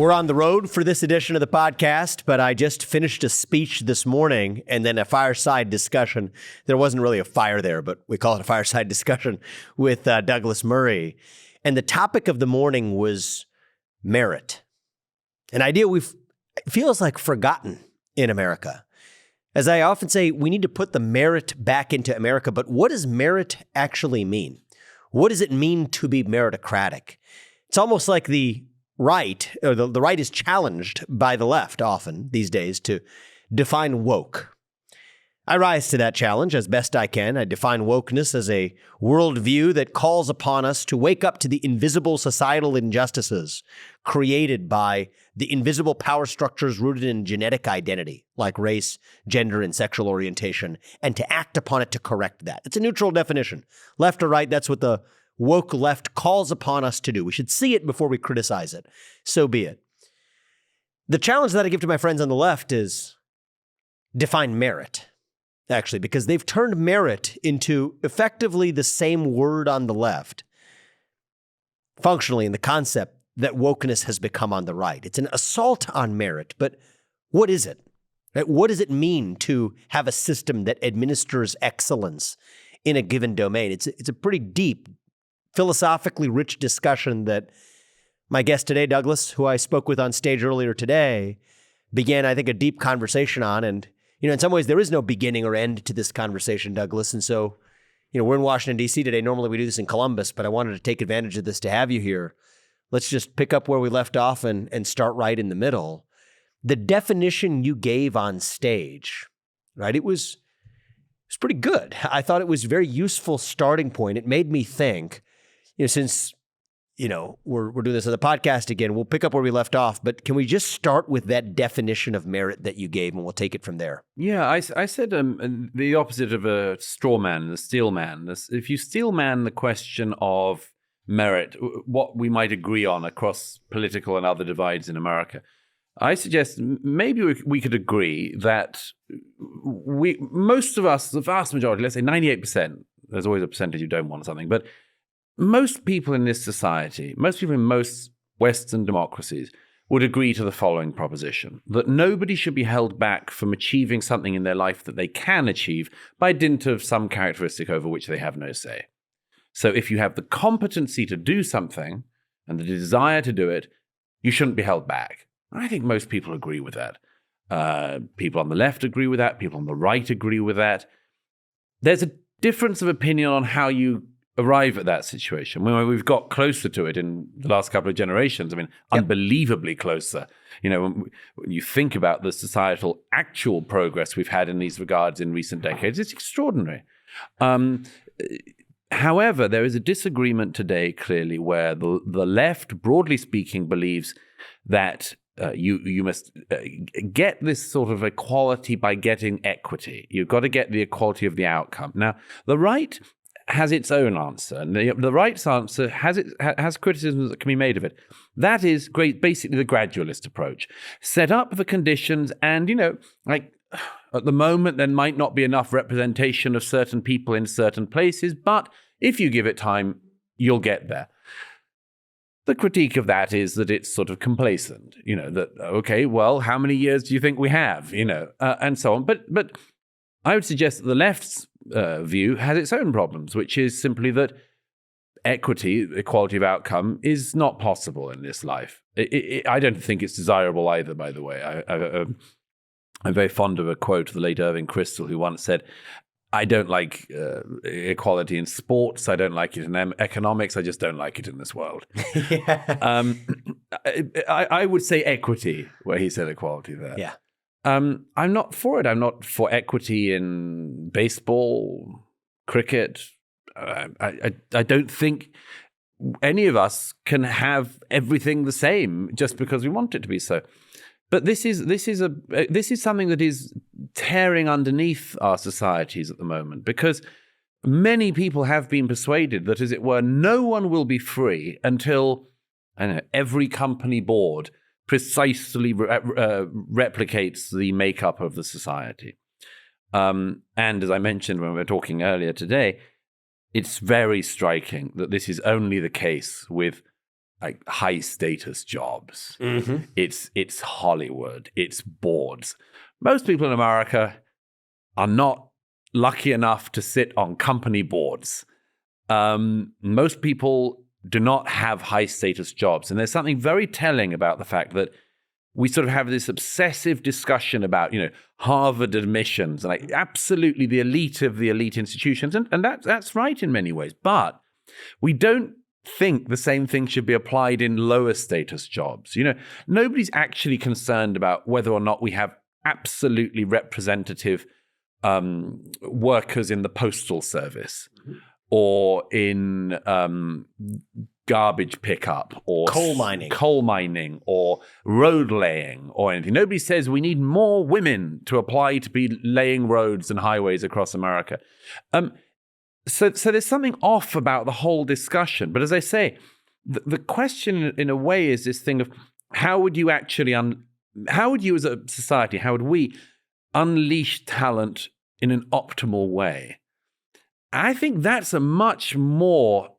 We're on the road for this edition of the podcast, but I just finished a speech this morning and then a fireside discussion. There wasn't really a fire there, but we call it a fireside discussion with Douglas Murray. And the topic of the morning was merit, an idea feels like forgotten in America. As I often say, we need to put the merit back into America, but what does merit actually mean? What does it mean to be meritocratic? It's almost like the right, or the right is challenged by the left often these days to define woke. I rise to that challenge as best I can. I define wokeness as a worldview that calls upon us to wake up to the invisible societal injustices created by the invisible power structures rooted in genetic identity, like race, gender, and sexual orientation, and to act upon it to correct that. It's a neutral definition. Left or right, that's what the woke left calls upon us to do. We should see it before we criticize it. So be it. The challenge that I give to my friends on the left is define merit, actually, because they've turned merit into effectively the same word on the left, functionally in the concept that wokeness has become on the right. It's an assault on merit, but what is it? What does it mean to have a system that administers excellence in a given domain? It's a pretty deep, philosophically rich discussion that my guest today, Douglas, who I spoke with on stage earlier today, began, I think, a deep conversation on. And, in some ways, there is no beginning or end to this conversation, Douglas. And so, we're in Washington, D.C. today. Normally we do this in Columbus, but I wanted to take advantage of this to have you here. Let's just pick up where we left off and start right in the middle. The definition you gave on stage, right? It was pretty good. I thought it was a very useful starting point. It made me think, since, we're doing this on the podcast again, we'll pick up where we left off, but can we just start with that definition of merit that you gave and we'll take it from there? Yeah, I said the opposite of a straw man, the steel man. If you steel man the question of merit, what we might agree on across political and other divides in America, I suggest maybe we could agree that most of us, the vast majority, let's say 98%, there's always a percentage you don't want something, but most people in this society, most people in most Western democracies would agree to the following proposition, that nobody should be held back from achieving something in their life that they can achieve by dint of some characteristic over which they have no say. So if you have the competency to do something and the desire to do it, you shouldn't be held back. I think most people agree with that. People on the left agree with that. People on the right agree with that. There's a difference of opinion on how you arrive at that situation. When we've got closer to it in the last couple of generations, unbelievably closer. When you think about the societal actual progress we've had in these regards in recent decades, it's extraordinary. However, there is a disagreement today, clearly, where the left, broadly speaking, believes that you must get this sort of equality by getting equity. You've got to get the equality of the outcome. Now, the right has its own answer, and the right's answer has criticisms that can be made of it. That is basically the gradualist approach. Set up the conditions, and at the moment, there might not be enough representation of certain people in certain places, but if you give it time, you'll get there. The critique of that is that it's sort of complacent, okay, well, how many years do you think we have, and so on. But I would suggest that the left's view has its own problems, which is simply that equity, equality of outcome, is not possible in this life. I don't think it's desirable either, by the way. I'm very fond of a quote of the late Irving Kristol, who once said, I don't like equality in sports. I don't like it in economics. I just don't like it in this world. I would say equity, where he said equality there. Yeah. I'm not for it. I'm not for equity in baseball, cricket. I don't think any of us can have everything the same just because we want it to be so. But this is something that is tearing underneath our societies at the moment, because many people have been persuaded that, as it were, no one will be free until every company board precisely replicates the makeup of the society. And as I mentioned when we were talking earlier today, it's very striking that this is only the case with like high status jobs. It's Hollywood. It's boards. Most people in America are not lucky enough to sit on company boards. Most people do not have high status jobs. And there's something very telling about the fact that we sort of have this obsessive discussion about, Harvard admissions and like absolutely the elite of the elite institutions. And that's right in many ways. But we don't think the same thing should be applied in lower status jobs. Nobody's actually concerned about whether or not we have absolutely representative workers in the postal service or in garbage pickup or coal mining or road laying or anything. Nobody says we need more women to apply to be laying roads and highways across America. So there's something off about the whole discussion. But as I say, the question in a way is this thing of how would you actually, how would you as a society, how would we unleash talent in an optimal way? I think that's a much more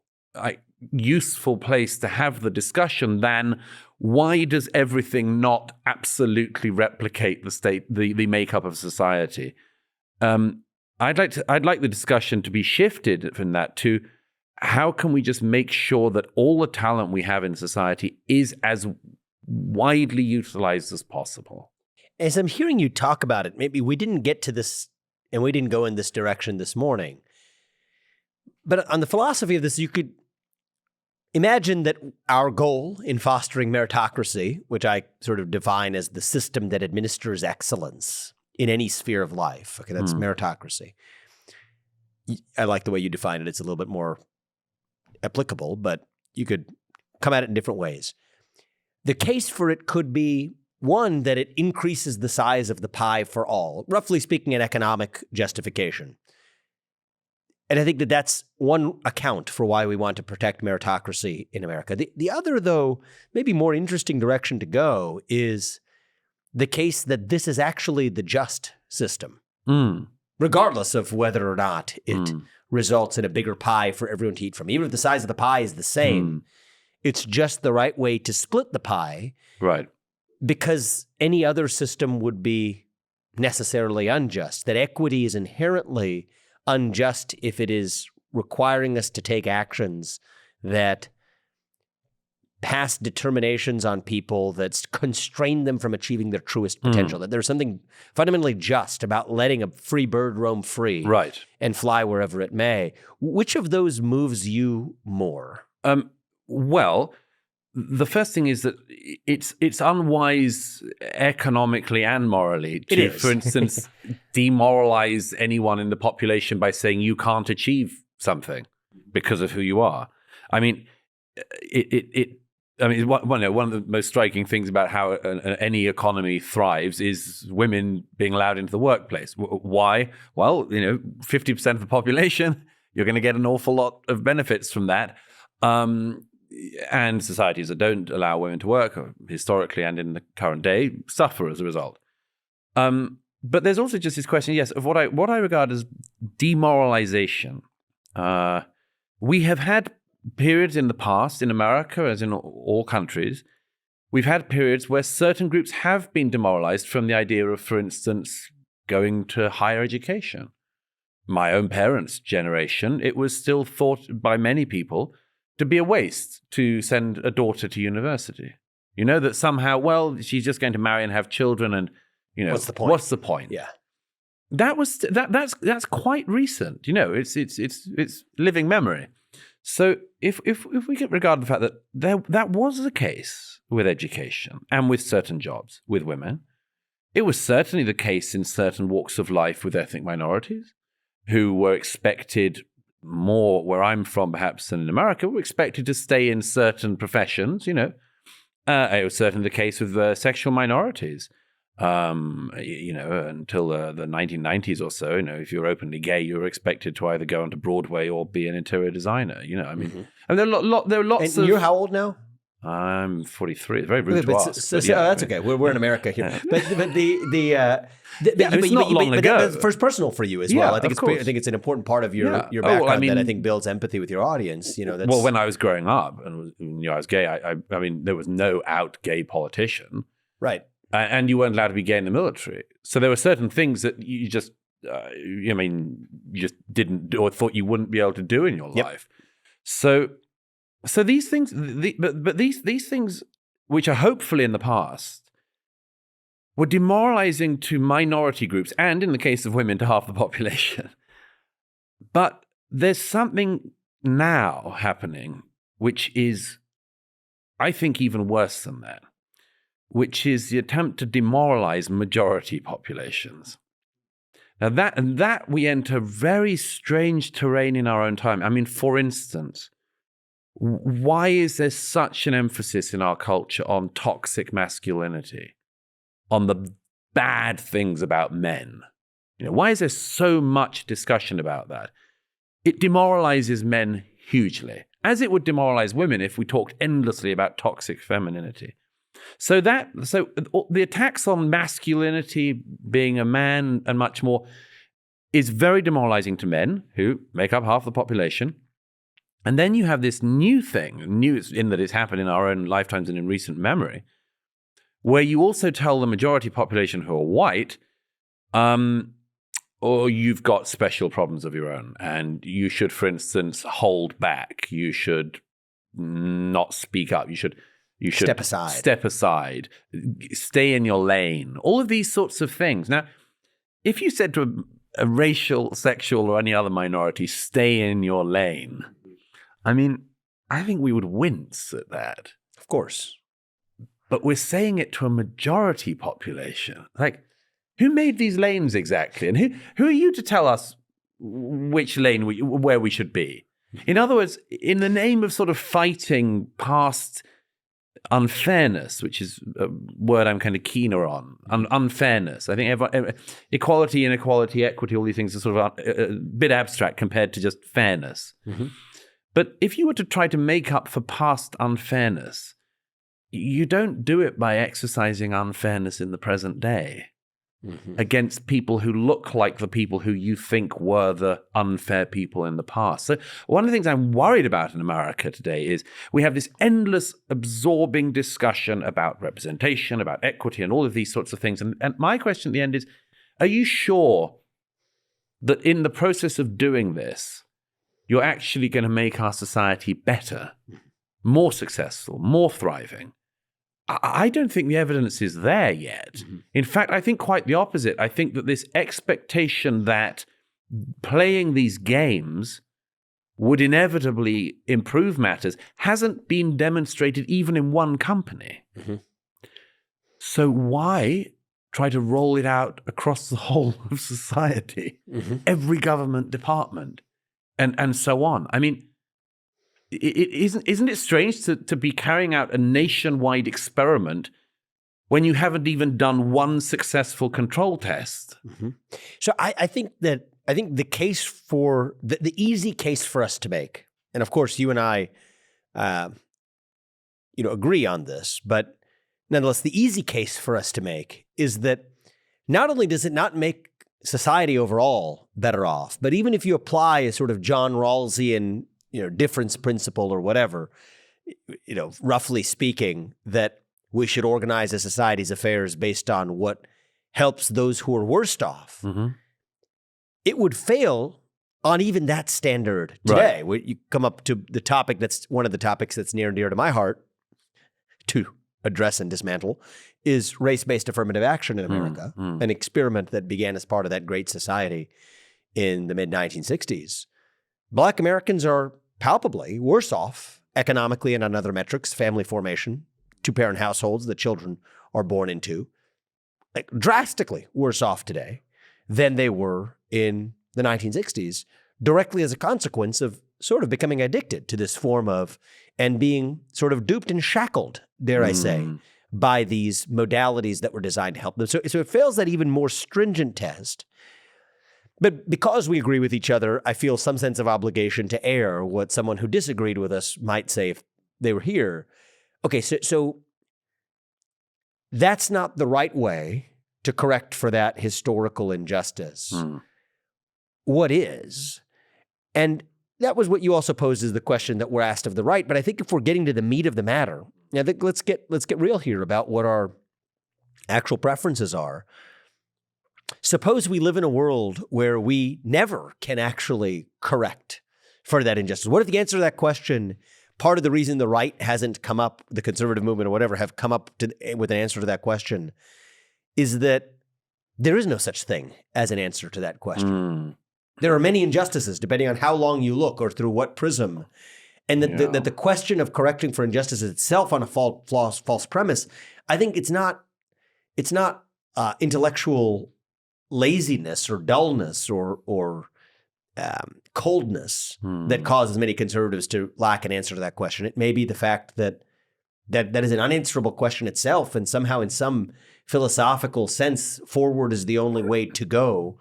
useful place to have the discussion than why does everything not absolutely replicate the makeup of society? I'd like the discussion to be shifted from that to how can we just make sure that all the talent we have in society is as widely utilized as possible. As I'm hearing you talk about it, maybe we didn't get to this and we didn't go in this direction this morning. But on the philosophy of this, you could imagine that our goal in fostering meritocracy, which I sort of define as the system that administers excellence in any sphere of life. Okay, that's meritocracy. I like the way you define it. It's a little bit more applicable, but you could come at it in different ways. The case for it could be, one, that it increases the size of the pie for all, roughly speaking, an economic justification. And I think that that's one account for why we want to protect meritocracy in America. The other, though, maybe more interesting direction to go is the case that this is actually the just system, regardless of whether or not it results in a bigger pie for everyone to eat from. Even if the size of the pie is the same, it's just the right way to split the pie. Right. Because any other system would be necessarily unjust. That equity is inherently unjust if it is requiring us to take actions that pass determinations on people that constrain them from achieving their truest potential. That there's something fundamentally just about letting a free bird roam free and fly wherever it may. Which of those moves you more? Well, the first thing is that it's unwise economically and morally to, for instance, demoralize anyone in the population by saying you can't achieve something because of who you are. I mean, one of the most striking things about how any economy thrives is women being allowed into the workplace. Why? Well, 50% of the population, you're going to get an awful lot of benefits from that. And societies that don't allow women to work, historically and in the current day, suffer as a result. But there's also just this question, yes, of what I regard as demoralization. We have had periods in the past, in America, as in all countries, we've had periods where certain groups have been demoralized from the idea of, for instance, going to higher education. My own parents' generation, it was still thought by many people to be a waste to send a daughter to university. That somehow, well, she's just going to marry and have children, and what's the point? What's the point? Yeah, that's quite recent. It's living memory. So if we can regard the fact that that was the case with education and with certain jobs with women, it was certainly the case in certain walks of life with ethnic minorities who were expected more, where I'm from perhaps than in America, were expected to stay in certain professions, It was certainly the case with sexual minorities, until the 1990s or so. If you're openly gay, you were expected to either go onto Broadway or be an interior designer, And there are lots of... You're how old now? I'm 43. It's very rude to ask. That's okay. We're in America here. But it's not long ago. That's first personal for you as well. I think it's an important part of your background that I think builds empathy with your audience. Well, when I was growing up and knew I was gay. I mean, there was no out gay politician. Right. And you weren't allowed to be gay in the military. So there were certain things that you just, you just didn't do or thought you wouldn't be able to do in your life. So these things, but these things, which are hopefully in the past, were demoralizing to minority groups, and in the case of women, to half the population. But there's something now happening, which is, I think, even worse than that, which is the attempt to demoralize majority populations. Now that we enter very strange terrain in our own time. I mean, for instance, why is there such an emphasis in our culture on toxic masculinity, on the bad things about men? Why is there so much discussion about that? It demoralizes men hugely, as it would demoralize women if we talked endlessly about toxic femininity. So the attacks on masculinity, being a man and much more, is very demoralizing to men who make up half the population. And then you have this new thing, new in that it's happened in our own lifetimes and in recent memory, where you also tell the majority population who are white, or you've got special problems of your own, and you should, for instance, hold back. You should not speak up. You should step aside, stay in your lane. All of these sorts of things. Now, if you said to a racial, sexual, or any other minority, stay in your lane, I mean, I think we would wince at that. Of course. But we're saying it to a majority population. Like, who made these lanes exactly? And who are you to tell us which lane where we should be? In other words, in the name of sort of fighting past unfairness, which is a word I'm kind of keener on, unfairness. I think equality, inequality, equity, all these things are sort of a bit abstract compared to just fairness. Mm-hmm. But if you were to try to make up for past unfairness, you don't do it by exercising unfairness in the present day. Mm-hmm. Against people who look like the people who you think were the unfair people in the past. So one of the things I'm worried about in America today is we have this endless, absorbing discussion about representation, about equity, and all of these sorts of things. And my question at the end is, are you sure that in the process of doing this, you're actually going to make our society better, more successful, more thriving? I don't think the evidence is there yet. Mm-hmm. In fact, I think quite the opposite. I think that this expectation that playing these games would inevitably improve matters hasn't been demonstrated even in one company. Mm-hmm. So why try to roll it out across the whole of society, mm-hmm. every government department, and so on? I mean, isn't it strange to be carrying out a nationwide experiment when you haven't even done one successful control test? Mm-hmm. So I think the case for the easy case for us to make, and of course you and I, agree on this, but nonetheless, the easy case for us to make is that not only does it not make society overall better off, but even if you apply a sort of John Rawlsian difference principle or whatever, roughly speaking, that we should organize a society's affairs based on what helps those who are worst off. Mm-hmm. It would fail on even that standard today. Right. You come up to the topic that's one of the topics that's near and dear to my heart to address and dismantle is race-based affirmative action in America, an experiment that began as part of that great society in the mid-1960s. Black Americans are palpably worse off economically and on other metrics, family formation, two-parent households that children are born into, like drastically worse off today than they were in the 1960s, directly as a consequence of sort of becoming addicted to this form of, and being sort of duped and shackled, dare I say, by these modalities that were designed to help them. So it fails that even more stringent test. But because we agree with each other, I feel some sense of obligation to air what someone who disagreed with us might say if they were here. Okay, so that's not the right way to correct for that historical injustice. What is? And that was what you also posed as the question that we're asked of the right. But I think if we're getting to the meat of the matter, I think let's get real here about what our actual preferences are. Suppose we live in a world where we never can actually correct for that injustice. What if the answer to that question, part of the reason the right hasn't come up, the conservative movement or whatever, have come up with an answer to that question, is that there is no such thing as an answer to that question. There are many injustices, depending on how long you look or through what prism. And that the question of correcting for injustice itself on a false premise, I think it's not intellectual laziness or dullness or coldness that causes many conservatives to lack an answer to that question. It may be the fact that is an unanswerable question itself, and somehow in some philosophical sense, forward is the only way to go.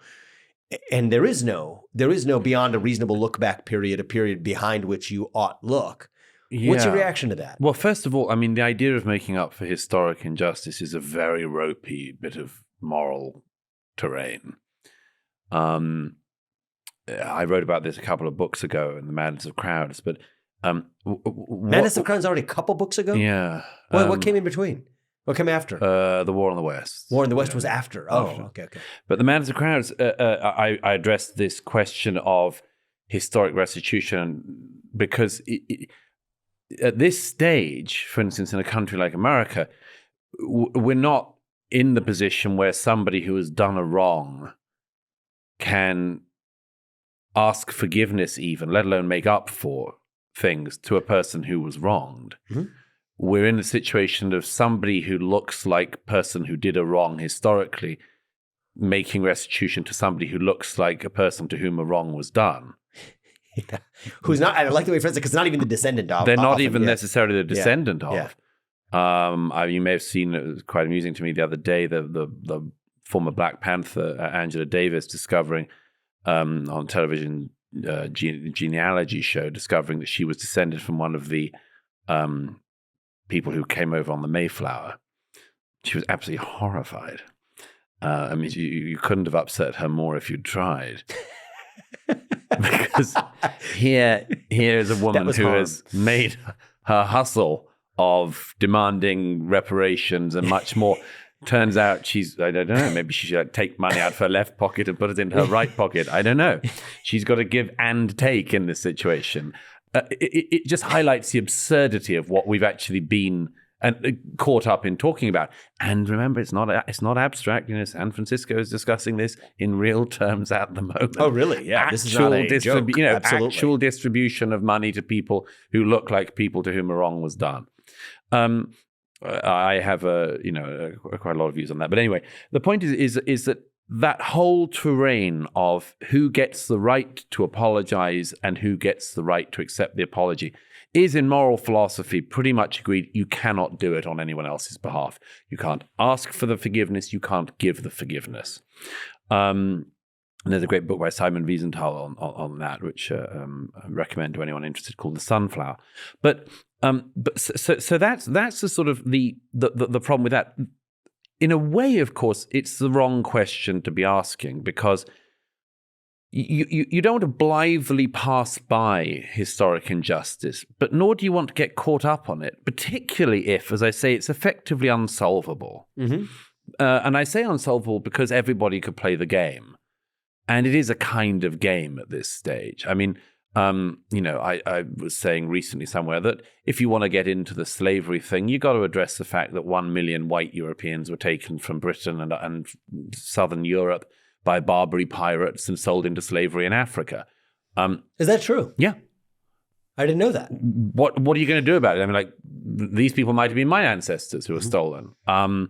And there is no beyond a reasonable look back period, a period behind which you ought look. Yeah. What's your reaction to that? Well, first of all, I mean, the idea of making up for historic injustice is a very ropey bit of moral terrain. I wrote about this a couple of books ago in The Madness of Crowds, but Madness of Crowds already a couple books ago? Yeah. What came in between? What came after? The War in the West. War in the West was after. Oh, okay. But The Madness of Crowds, I addressed this question of historic restitution because at this stage, for instance, in a country like America, we're not in the position where somebody who has done a wrong can ask forgiveness even, let alone make up for things to a person who was wronged. Mm-hmm. We're in a situation of somebody who looks like a person who did a wrong historically making restitution to somebody who looks like a person to whom a wrong was done. Yeah. Who's not, I like the way you phrase it, because not even the descendant of. They're not even necessarily the descendant of. Yeah. You may have seen, it was quite amusing to me the other day, the former Black Panther, Angela Davis, discovering on television genealogy show, discovering that she was descended from one of the people who came over on the Mayflower. She was absolutely horrified. I mean, you couldn't have upset her more if you'd tried. Because here is a woman who has made her hustle of demanding reparations and much more. Turns out I don't know, maybe she should take money out of her left pocket and put it into her right pocket. I don't know. She's got to give and take in this situation. It just highlights the absurdity of what we've actually been caught up in talking about. And remember, it's not abstract. You know, San Francisco is discussing this in real terms at the moment. Oh, really? Yeah, this is not a joke. Absolutely. Actual distribution of money to people who look like people to whom a wrong was done. I have quite a lot of views on that. But anyway, the point is that whole terrain of who gets the right to apologize and who gets the right to accept the apology is, in moral philosophy, pretty much agreed. You cannot do it on anyone else's behalf. You can't ask for the forgiveness. You can't give the forgiveness. And there's a great book by Simon Wiesenthal on that, which I recommend to anyone interested, called The Sunflower. But that's the sort of the problem with that. In a way, of course, it's the wrong question to be asking, because you don't want to blithely pass by historic injustice, but nor do you want to get caught up on it, particularly if, as I say, it's effectively unsolvable. Mm-hmm. And I say unsolvable because everybody could play the game. And it is a kind of game at this stage. I mean, I was saying recently somewhere that if you want to get into the slavery thing, you got to address the fact that 1 million white Europeans were taken from Britain and southern Europe by Barbary pirates and sold into slavery in Africa. Is that true? Yeah. I didn't know that. What are you going to do about it? I mean, like, these people might have been my ancestors who were stolen. Can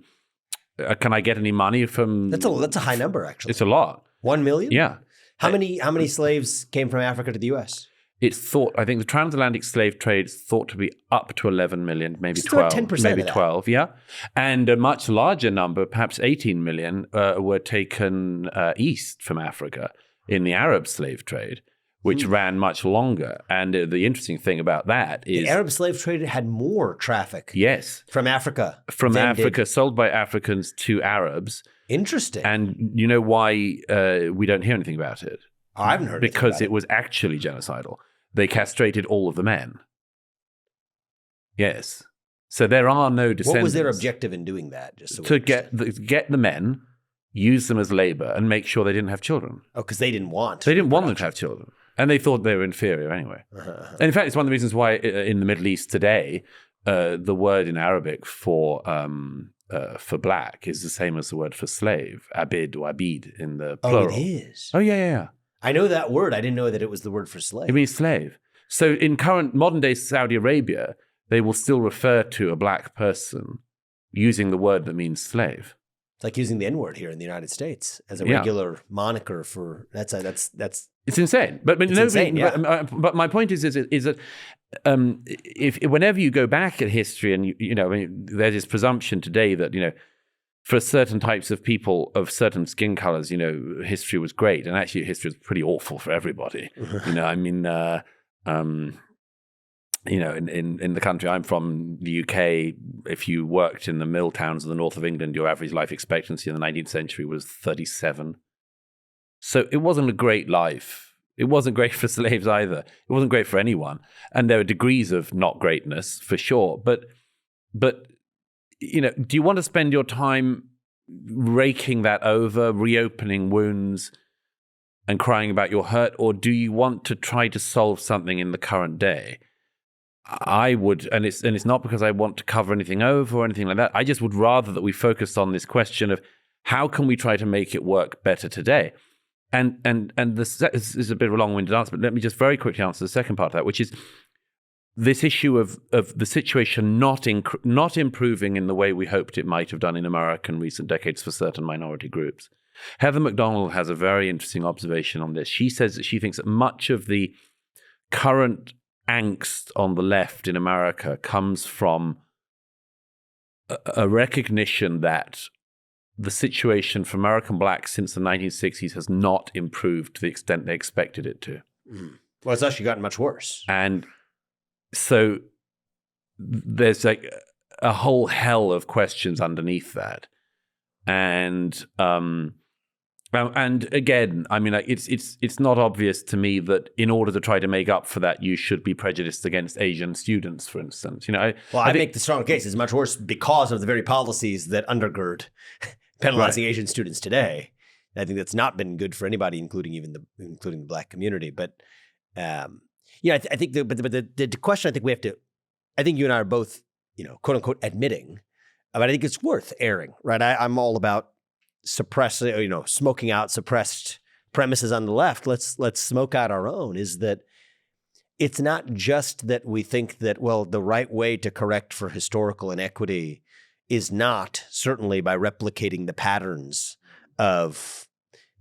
I get any money from... That's a high number, actually. It's a lot. 1 million? Yeah. How many slaves came from Africa to the U.S.? It's thought, I think the transatlantic slave trade is thought to be up to 11 million, maybe just 12. 10% maybe of that. 12, yeah. And a much larger number, perhaps 18 million, were taken east from Africa in the Arab slave trade, which ran much longer. And the interesting thing about that is... The Arab slave trade had more traffic. Yes. From Africa. From Africa, sold by Africans to Arabs. Interesting. And you know why we don't hear anything about it? I haven't heard because it was actually genocidal. they castrated all of the men. Yes. So there are no descendants. What was their objective in doing that? Just so to get the men, use them as labor, and make sure they didn't have children. Oh, because they didn't want. They didn't want them to have children, and they thought they were inferior anyway. And in fact, it's one of the reasons why in the Middle East today, the word in Arabic for black is the same as the word for slave, abid or abid in the plural. Oh, it is. Oh, yeah. I know that word. I didn't know that it was the word for slave. It means slave. So in current modern-day Saudi Arabia, they will still refer to a black person using the word that means slave. It's like using the N-word here in the United States as a regular moniker for that's. It's insane. But it's insane. Yeah. But my point is that if whenever you go back at history and there's this presumption today that for certain types of people of certain skin colors, history was great, and actually history was pretty awful for everybody. In the country I'm from, the UK, if you worked in the mill towns of the north of England, your average life expectancy in the 19th century was 37. So it wasn't a great life. It wasn't great for slaves either. It wasn't great for anyone. And there are degrees of not greatness, for sure. But do you want to spend your time raking that over, reopening wounds and crying about your hurt? Or do you want to try to solve something in the current day? I would, and it's not because I want to cover anything over or anything like that. I just would rather that we focus on this question of how can we try to make it work better today. And this is a bit of a long-winded answer, but let me just very quickly answer the second part of that, which is this issue of the situation not improving in the way we hoped it might have done in America in recent decades for certain minority groups. Heather McDonald has a very interesting observation on this. She says that she thinks that much of the current angst on the left in America comes from a recognition that the situation for American blacks since the 1960s has not improved to the extent they expected it to. Well, it's actually gotten much worse. And so there's like a whole hell of questions underneath that. And again, I mean, it's not obvious to me that in order to try to make up for that, you should be prejudiced against Asian students, for instance. I make the strong case it's much worse because of the very policies that undergird penalizing Asian students today. I think that's not been good for anybody, including the black community. But I think the question I think we have to, I think you and I are both, quote unquote, admitting, but I think it's worth airing, right? I'm all about suppressing, smoking out suppressed premises on the left. Let's smoke out our own. Is that it's not just that we think that, well, the right way to correct for historical inequity is not certainly by replicating the patterns of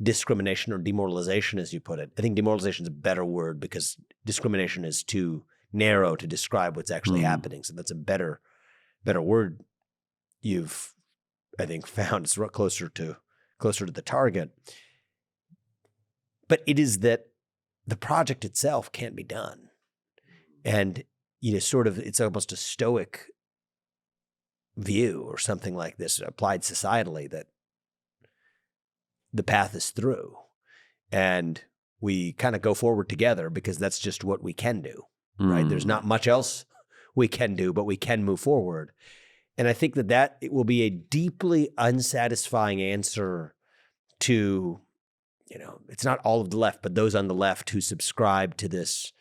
discrimination or demoralization, as you put it. I think demoralization is a better word because discrimination is too narrow to describe what's actually happening. So that's a better word you've, I think, found. It's closer to the target. But it is that the project itself can't be done. And, it's almost a stoic view or something like this applied societally that the path is through and we kind of go forward together because that's just what we can do, right? There's not much else we can do, but we can move forward. And I think that it will be a deeply unsatisfying answer to, it's not all of the left, but those on the left who subscribe to this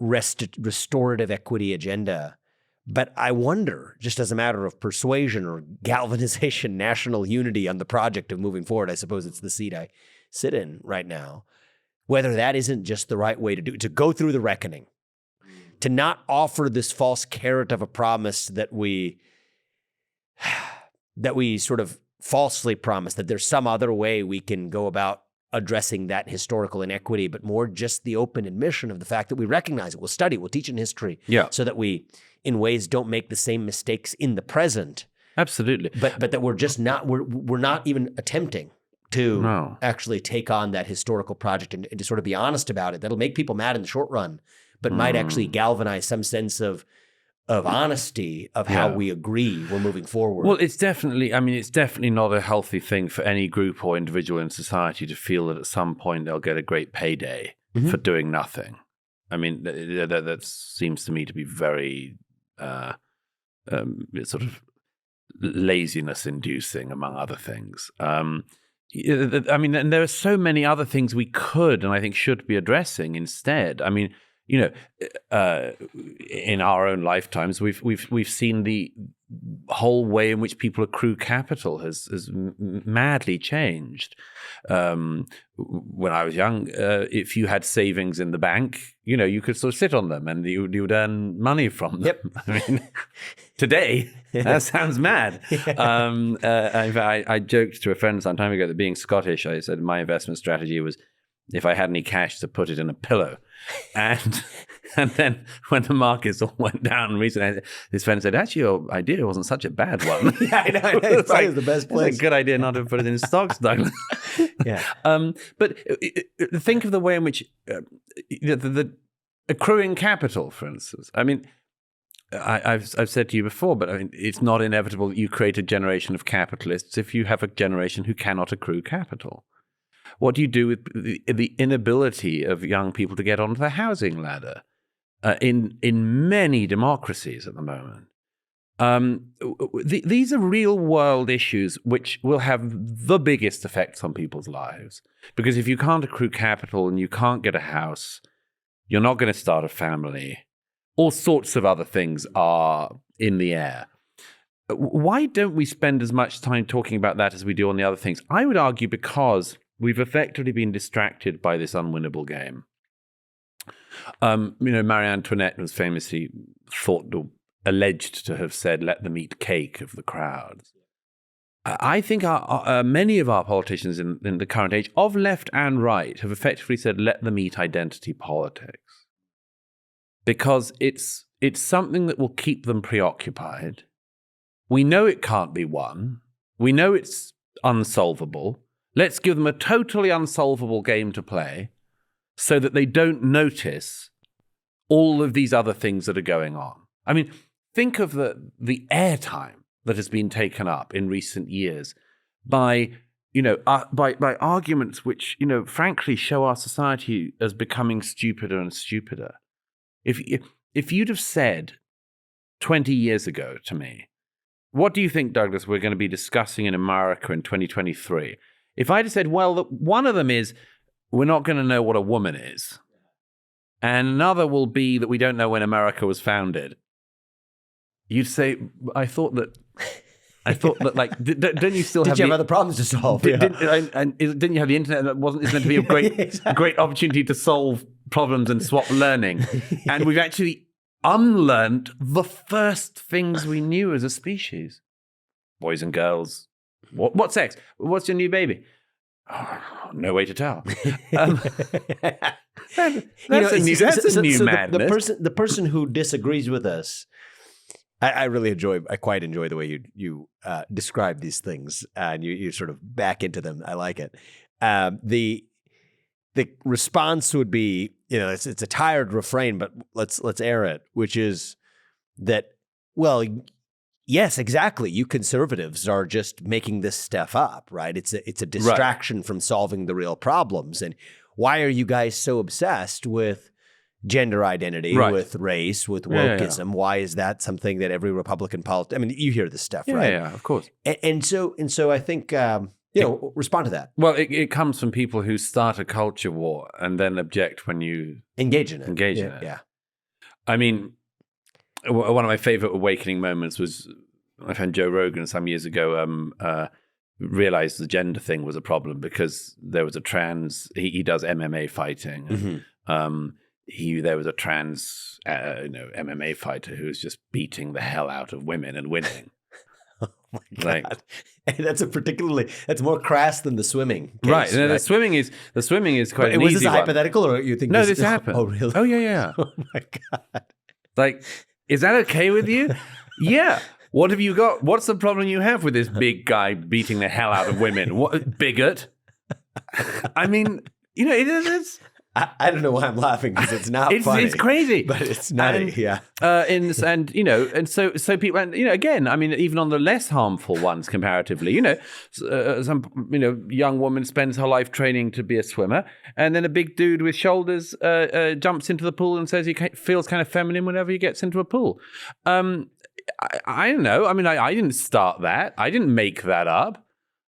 restorative equity agenda. But I wonder, just as a matter of persuasion or galvanization, national unity on the project of moving forward, I suppose it's the seat I sit in right now, whether that isn't just the right way to go through the reckoning, to not offer this false carrot of a promise that we sort of falsely promise that there's some other way we can go about addressing that historical inequity, but more just the open admission of the fact that we recognize it, we'll study, we'll teach in history, so that we, in ways, don't make the same mistakes in the present. Absolutely. But that we're just not, we're not even attempting to actually take on that historical project and to sort of be honest about it. That'll make people mad in the short run, but might actually galvanize some sense of honesty of how we agree we're moving forward. Well, it's definitely not a healthy thing for any group or individual in society to feel that at some point they'll get a great payday for doing nothing. I mean, that seems to me to be very sort of laziness-inducing, among other things. I mean, and there are so many other things we could and I think should be addressing instead. I mean, in our own lifetimes, we've seen the whole way in which people accrue capital has madly changed. When I was young, if you had savings in the bank, you could sort of sit on them and you would earn money from them. Yep. I mean, today, that sounds mad. I joked to a friend some time ago that being Scottish, I said my investment strategy was if I had any cash to put it in a pillow. And then when the markets all went down recently, his friend said, actually, your idea wasn't such a bad one. Yeah, I know. It's like the best place. It's a good idea not to put it in stocks, Douglas. Yeah. But think of the way in which the accruing capital, for instance. I mean, I've said to you before, but I mean, it's not inevitable that you create a generation of capitalists if you have a generation who cannot accrue capital. What do you do with the inability of young people to get onto the housing ladder in many democracies at the moment? These are real world issues which will have the biggest effects on people's lives. Because if you can't accrue capital and you can't get a house, you're not going to start a family. All sorts of other things are in the air. Why don't we spend as much time talking about that as we do on the other things? I would argue because we've effectively been distracted by this unwinnable game. Marie Antoinette was famously alleged to have said, "Let them eat cake" of the crowds. I think many of our politicians in the current age, of left and right, have effectively said, "Let them eat identity politics," because it's something that will keep them preoccupied. We know it can't be won. We know it's unsolvable. Let's give them a totally unsolvable game to play so that they don't notice all of these other things that are going on. I mean, think of the airtime that has been taken up in recent years by arguments which, frankly show our society as becoming stupider and stupider. If you'd have said 20 years ago to me, what do you think, Douglas, we're going to be discussing in America in 2023? If I'd have said, well, one of them is we're not going to know what a woman is, and another will be that we don't know when America was founded, you'd say, I thought that, like, don't you still Did you have other problems to solve? Didn't you have the internet that is meant to be a great opportunity to solve problems and swap learning? And we've actually unlearned the first things we knew as a species. Boys and girls. What sex? What's your new baby? Oh, no way to tell. That's a new madness. The person who disagrees with us, I quite enjoy the way you describe these things and you sort of back into them. I like it. The response would be, it's a tired refrain, but let's air it, which is that, well, yes, exactly. You conservatives are just making this stuff up, right? It's a distraction from solving the real problems. And why are you guys so obsessed with gender identity, with race, with wokeism? Why is that something that every Republican politician? I mean, you hear this stuff, right? Yeah, of course. And so I think respond to that. Well, it comes from people who start a culture war and then object when you engage in it. Yeah. I mean, one of my favorite awakening moments was my friend Joe Rogan some years ago realized the gender thing was a problem because there was a trans, he does MMA fighting. There was a trans MMA fighter who was just beating the hell out of women and winning. Oh my God. That's more crass than the swimming case, right. No, the swimming is quite an easy one. Was this hypothetical or you think this happened? Oh, really? Oh, yeah. Oh my God. Like, is that okay with you? Yeah. What have you got? What's the problem you have with this big guy beating the hell out of women? What bigot? I mean, it's I don't know why I'm laughing because it's not funny. It's crazy, but it's nutty. Yeah. And so people, and again, I mean, even on the less harmful ones comparatively, some young woman spends her life training to be a swimmer, and then a big dude with shoulders jumps into the pool and says he feels kind of feminine whenever he gets into a pool. I don't know. I mean, I didn't start that. I didn't make that up.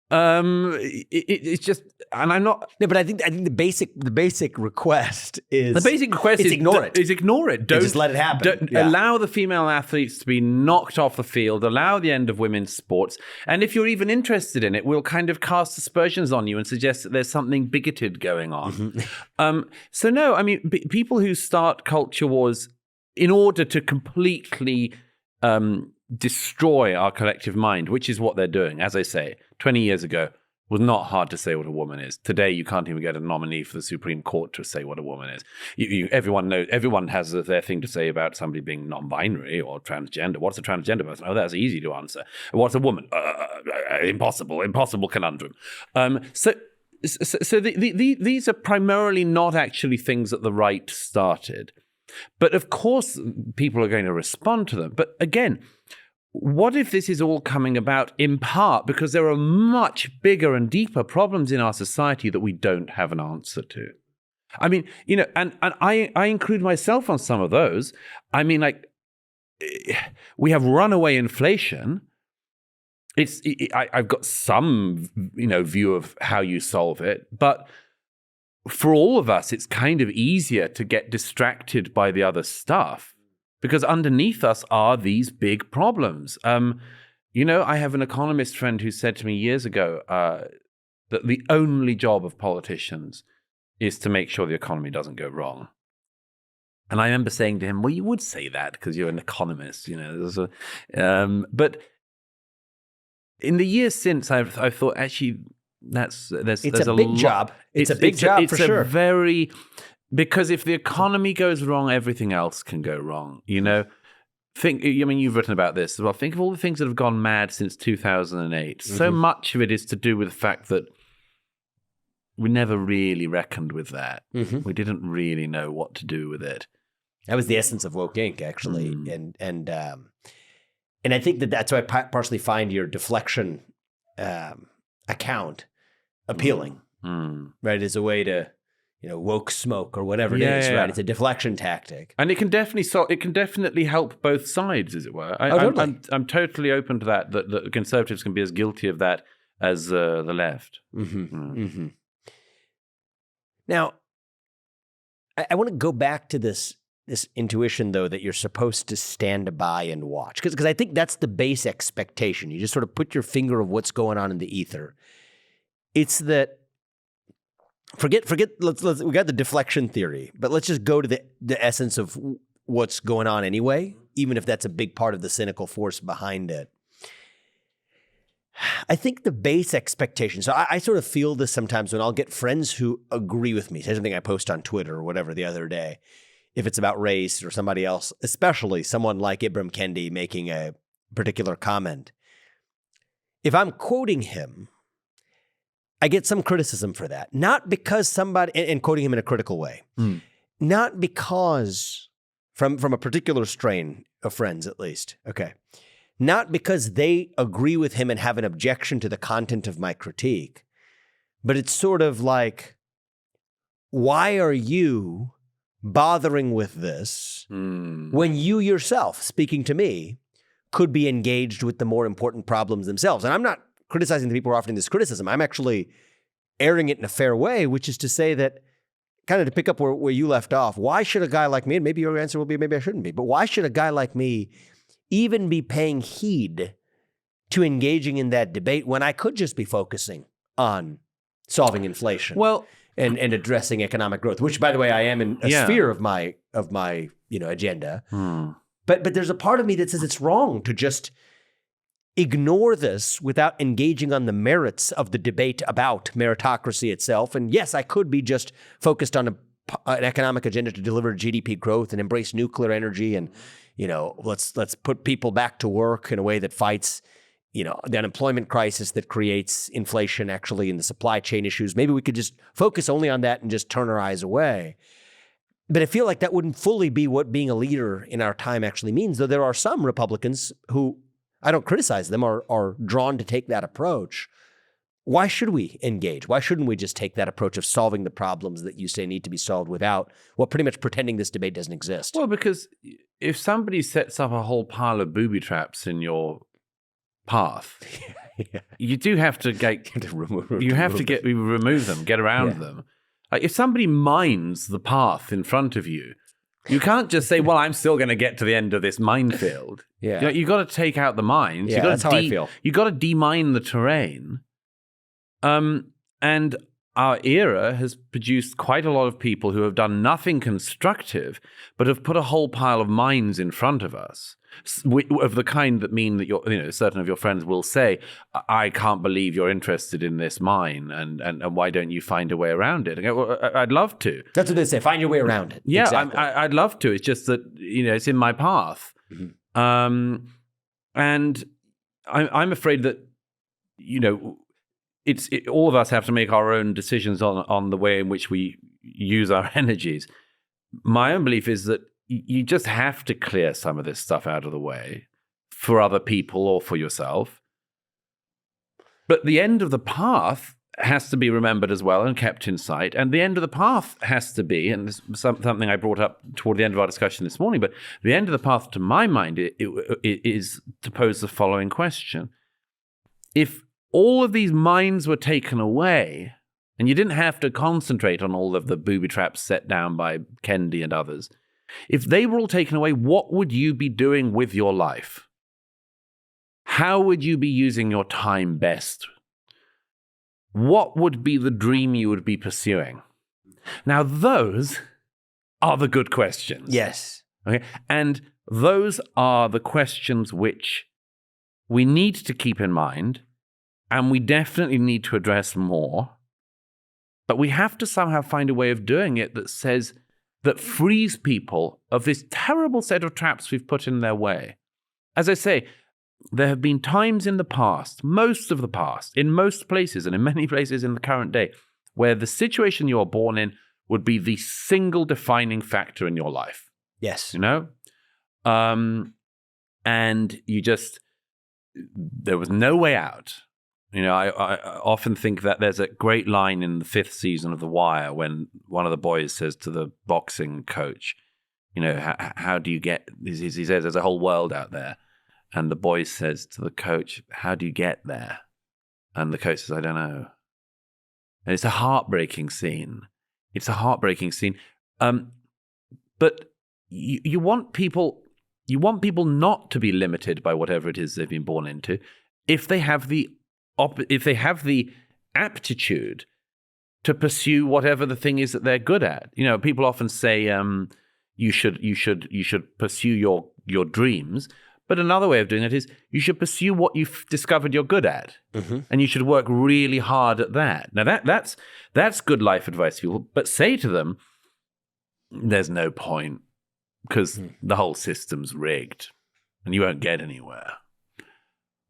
It's just, and I'm not. No, but I think the basic request is ignore it. Is ignore it. Don't just let it happen. Don't allow the female athletes to be knocked off the field. Allow the end of women's sports. And if you're even interested in it, we'll kind of cast aspersions on you and suggest that there's something bigoted going on. Mm-hmm. So no, I mean, people who start culture wars in order to completely destroy our collective mind, which is what they're doing. As I say, 20 years ago, it was not hard to say what a woman is. Today, you can't even get a nominee for the Supreme Court to say what a woman is. Everyone has their thing to say about somebody being non-binary or transgender. What's a transgender person? Oh, that's easy to answer. What's a woman? Impossible conundrum. So these are primarily not actually things that the right started. But of course, people are going to respond to them. But again, what if this is all coming about in part because there are much bigger and deeper problems in our society that we don't have an answer to? I mean, and I include myself on some of those. I mean, like, we have runaway inflation. I've got some, view of how you solve it, but for all of us, it's kind of easier to get distracted by the other stuff because underneath us are these big problems. I have an economist friend who said to me years ago that the only job of politicians is to make sure the economy doesn't go wrong. And I remember saying to him, well, you would say that because you're an economist, but in the years since, I've thought, actually, there's a big job. It's a big job for sure. Because if the economy goes wrong, everything else can go wrong. You've written about this as well. Think of all the things that have gone mad since 2008. Mm-hmm. So much of it is to do with the fact that we never really reckoned with that. Mm-hmm. We didn't really know what to do with it. That was the essence of Woke Inc., actually, and I think that's why I partially find your Deflection account appealing, right? As a way to, woke smoke or whatever it is, right? It's a deflection tactic, and it can definitely help both sides, as it were. I'm totally open to that. That conservatives can be as guilty of that as the left. Mm-hmm. Mm-hmm. Now, I want to go back to this intuition, though, that you're supposed to stand by and watch, because I think that's the base expectation. You just sort of put your finger of what's going on in the ether. It's that forget. Let's we got the deflection theory, but let's just go to the essence of what's going on anyway, even if that's a big part of the cynical force behind it. I think the base expectation. So I sort of feel this sometimes when I'll get friends who agree with me. Say something I post on Twitter or whatever the other day. If it's about race or somebody else, especially someone like Ibram Kendi making a particular comment, if I'm quoting him, I get some criticism for that. Not because somebody, and quoting him in a critical way, not because, from a particular strain of friends at least, okay, not because they agree with him and have an objection to the content of my critique, but it's sort of like, why are you bothering with this when you yourself, speaking to me, could be engaged with the more important problems themselves? And I'm not criticizing the people who are offering this criticism. I'm actually airing it in a fair way, which is to say that, kind of to pick up where you left off, why should a guy like me, and maybe your answer will be maybe I shouldn't be, but why should a guy like me even be paying heed to engaging in that debate when I could just be focusing on solving inflation? Well, and addressing economic growth, which, by the way, I am in a sphere of my agenda. But there's a part of me that says it's wrong to just ignore this without engaging on the merits of the debate about meritocracy itself. And yes, I could be just focused on an economic agenda to deliver GDP growth and embrace nuclear energy and let's put people back to work in a way that fights the unemployment crisis that creates inflation actually in the supply chain issues. Maybe we could just focus only on that and just turn our eyes away. But I feel like that wouldn't fully be what being a leader in our time actually means, though there are some Republicans who, I don't criticize them, are drawn to take that approach. Why should we engage? Why shouldn't we just take that approach of solving the problems that you say need to be solved without, pretty much pretending this debate doesn't exist? Well, because if somebody sets up a whole pile of booby traps in your path, you do have to remove them, get around them. Like if somebody mines the path in front of you, you can't just say, well, I'm still going to get to the end of this minefield. You've got to take out the mines. Yeah, that's how I feel. You've got to demine the terrain. And our era has produced quite a lot of people who have done nothing constructive, but have put a whole pile of mines in front of us, of the kind that mean that certain of your friends will say, I can't believe you're interested in this mine, and why don't you find a way around it? And I go, well, I'd love to. That's what they say, find your way around it. Yeah, exactly. I'd love to. It's just that, it's in my path. Mm-hmm. And I'm afraid that, all of us have to make our own decisions on the way in which we use our energies. My own belief is that you just have to clear some of this stuff out of the way for other people or for yourself. But the end of the path has to be remembered as well and kept in sight. And the end of the path has to be, and this is something I brought up toward the end of our discussion this morning, but the end of the path, to my mind, it is to pose the following question. If all of these mines were taken away, and you didn't have to concentrate on all of the booby traps set down by Kendi and others, if they were all taken away, what would you be doing with your life? How would you be using your time best? What would be the dream you would be pursuing? Now, those are the good questions. Yes. Okay? And those are the questions which we need to keep in mind, and we definitely need to address more. But we have to somehow find a way of doing it that frees people of this terrible set of traps we've put in their way. As I say, there have been times in the past, most of the past, in most places and in many places in the current day, where the situation you're born in would be the single defining factor in your life. Yes. And there was no way out. I often think that there's a great line in the 5th season of The Wire when one of the boys says to the boxing coach, how do you get, he says, there's a whole world out there. And the boy says to the coach, how do you get there? And the coach says, I don't know. And it's a heartbreaking scene. But you want people not to be limited by whatever it is they've been born into if they have the aptitude to pursue whatever the thing is that they're good at. People often say you should pursue your dreams, but another way of doing it is you should pursue what you've discovered you're good at, and you should work really hard at that. Now that's good life advice to people, but say to them, there's no point because the whole system's rigged, and you won't get anywhere.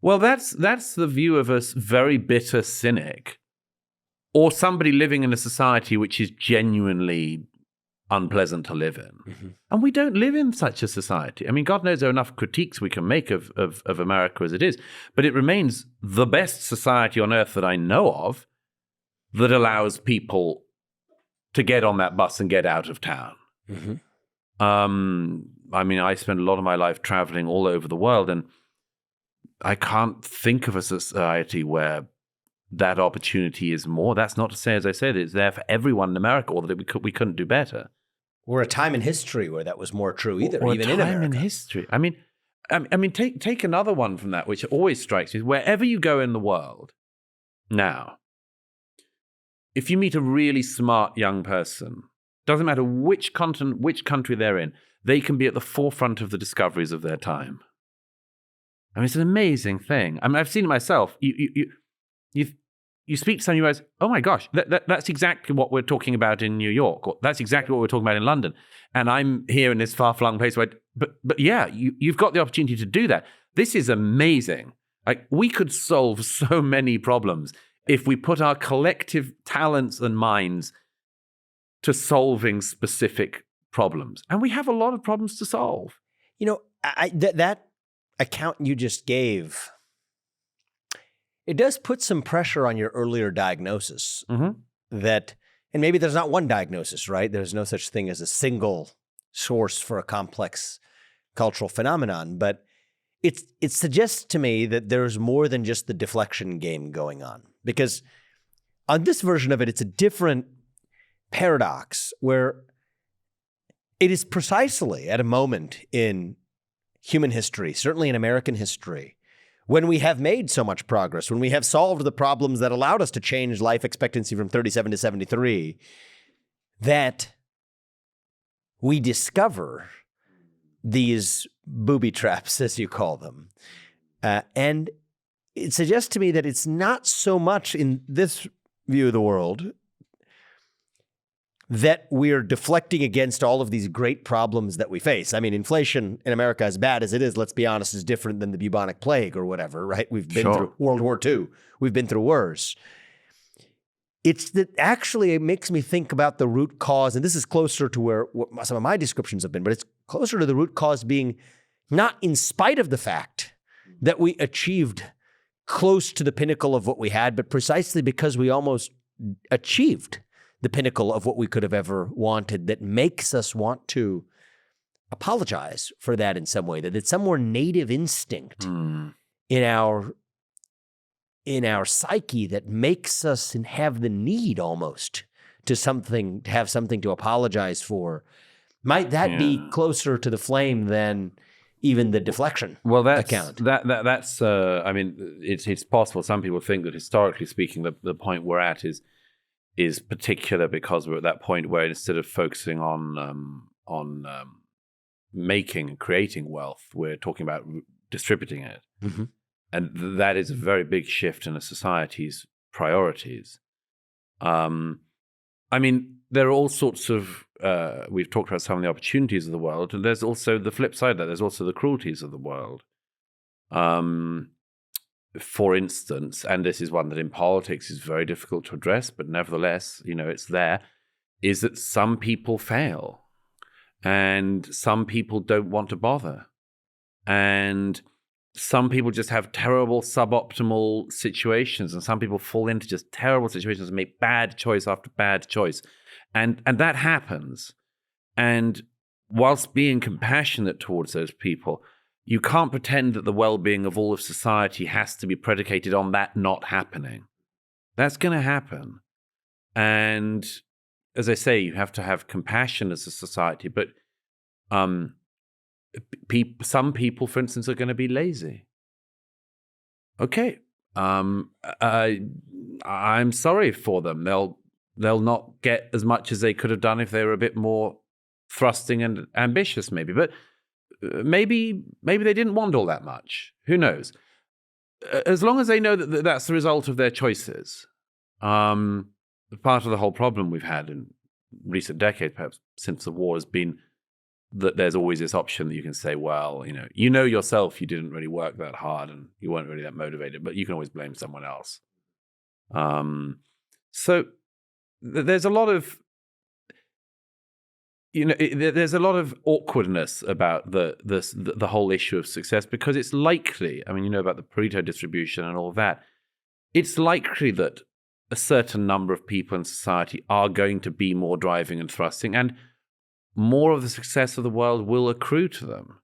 Well, that's the view of a very bitter cynic, or somebody living in a society which is genuinely unpleasant to live in. And we don't live in such a society. I mean, God knows there are enough critiques we can make of America as it is, but it remains the best society on earth that I know of that allows people to get on that bus and get out of town. I mean, I spent a lot of my life traveling all over the world, and I can't think of a society where that opportunity is more. That's not to say, as I said, it's there for everyone in America, or that we couldn't do better. Or a time in history where that was more true either, or even a in time America. in history. I mean, take another one from that, which always strikes me. Wherever you go in the world now, if you meet a really smart young person, doesn't matter which continent, which country they're in, they can be at the forefront of the discoveries of their time. I mean, it's an amazing thing. I mean, I've seen it myself. You speak to someone, you realize, oh my gosh, that's exactly what we're talking about in New York, or that's exactly what we're talking about in London. And I'm here in this far-flung place but yeah, you've got the opportunity to do that. This is amazing. Like, we could solve so many problems if we put our collective talents and minds to solving specific problems. And we have a lot of problems to solve. That account you just gave, it does put some pressure on your earlier diagnosis that, and maybe there's not one diagnosis, right? There's no such thing as a single source for a complex cultural phenomenon, but it suggests to me that there's more than just the deflection game going on. Because on this version of it, it's a different paradox where it is precisely at a moment in human history, certainly in American history, when we have made so much progress, when we have solved the problems that allowed us to change life expectancy from 37 to 73, that we discover these booby traps, as you call them. And it suggests to me that it's not so much in this view of the world that we're deflecting against all of these great problems that we face. I mean, inflation in America, as bad as it is, let's be honest, is different than the bubonic plague or whatever, right? We've been through World War II. We've been through worse. It's that actually it makes me think about the root cause, and this is closer to where some of my descriptions have been, but it's closer to the root cause being not in spite of the fact that we achieved close to the pinnacle of what we had, but precisely because we almost achieved the pinnacle of what we could have ever wanted, that makes us want to apologize for that in some way, that it's some more native instinct in our psyche that makes us have the need almost to have something to apologize for. Might that be closer to the flame than even the deflection account? That's I mean, it's possible. Some people think that historically speaking, the point we're at is particular because we're at that point where instead of focusing on making and creating wealth, we're talking about distributing it. Mm-hmm. And that is a very big shift in a society's priorities. I mean, there are all sorts of, we've talked about some of the opportunities of the world, and there's also the flip side of that. There's also the cruelties of the world. For instance, and this is one that in politics is very difficult to address, but nevertheless, it's there, is that some people fail and some people don't want to bother. And some people just have terrible suboptimal situations, and some people fall into just terrible situations and make bad choice after bad choice. And that happens. And whilst being compassionate towards those people, you can't pretend that the well-being of all of society has to be predicated on that not happening. That's going to happen. And as I say, you have to have compassion as a society, but some people, for instance, are going to be lazy. Okay. I'm sorry for them. They'll not get as much as they could have done if they were a bit more thrusting and ambitious, maybe. But maybe they didn't want all that much. Who knows? As long as they know that that's the result of their choices. Part of the whole problem we've had in recent decades, perhaps since the war, has been that there's always this option that you can say, well, you know yourself, you didn't really work that hard and you weren't really that motivated, but you can always blame someone else. So there's a lot of, there's a lot of awkwardness about the whole issue of success, because it's likely, about the Pareto distribution and all of that, it's likely that a certain number of people in society are going to be more driving and thrusting, and more of the success of the world will accrue to them.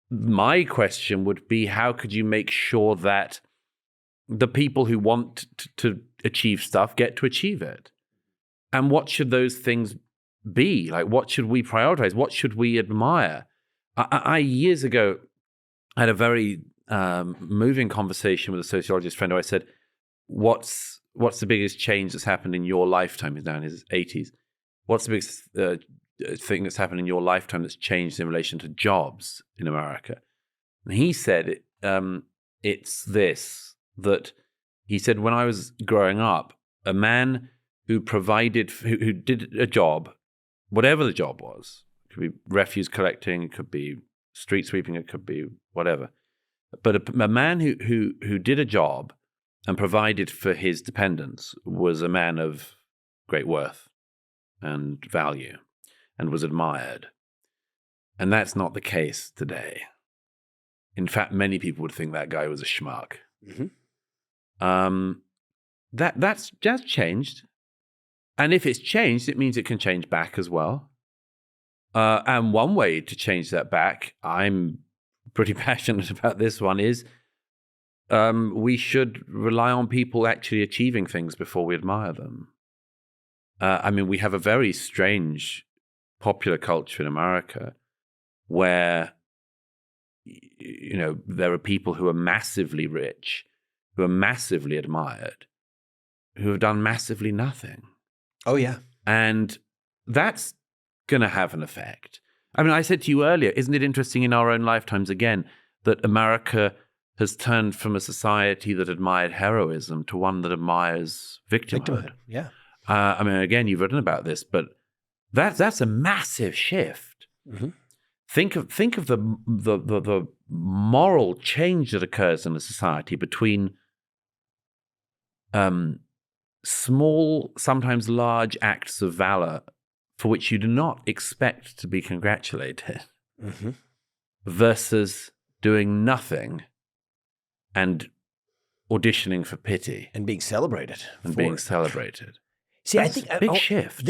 My question would be, how could you make sure that the people who want to achieve stuff get to achieve it? And what should those things be? Like, what should we prioritize? What should we admire? I years ago had a very moving conversation with a sociologist friend who I said, what's the biggest change that's happened in your lifetime? He's now in his 80s. What's the biggest thing that's happened in your lifetime that's changed in relation to jobs in America? And he said, it's this, that he said, when I was growing up, a man who did a job, whatever the job was, it could be refuse collecting, it could be street sweeping, it could be whatever. But a man who did a job and provided for his dependents was a man of great worth and value and was admired. And that's not the case today. In fact, many people would think that guy was a schmuck. That's just changed. And if it's changed, it means it can change back as well. And one way to change that back, I'm pretty passionate about this one, is we should rely on people actually achieving things before we admire them. I mean, we have a very strange popular culture in America where, you know, there are people who are massively rich, who are massively admired, who have done massively nothing. Oh, yeah. And that's going to have an effect. I mean, I said to you earlier, isn't it interesting in our own lifetimes again that America has turned from a society that admired heroism to one that admires victimhood? Yeah. I mean, again, you've written about this, but that's a massive shift. Think of the moral change that occurs in a society between small, sometimes large acts of valor for which you do not expect to be congratulated, versus doing nothing and auditioning for pity And being celebrated. and being celebrated. See, That's I think a big shift.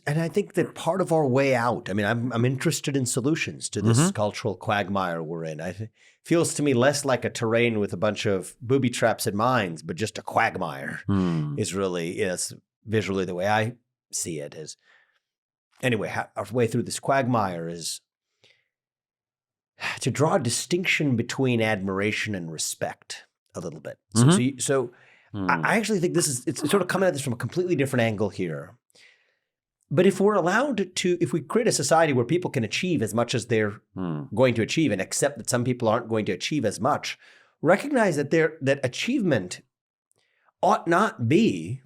And I think that part of our way out. I mean, I'm interested in solutions to this cultural quagmire we're in. Feels to me less like a terrain with a bunch of booby traps and mines, but just a quagmire is really is visually the way I see it. Is anyway, our way through this quagmire is to draw a distinction between admiration and respect a little bit. So I actually think it's sort of coming at this from a completely different angle here. But if we're allowed to, if we create a society where people can achieve as much as they're going to achieve and accept that some people aren't going to achieve as much, recognize that that achievement ought not be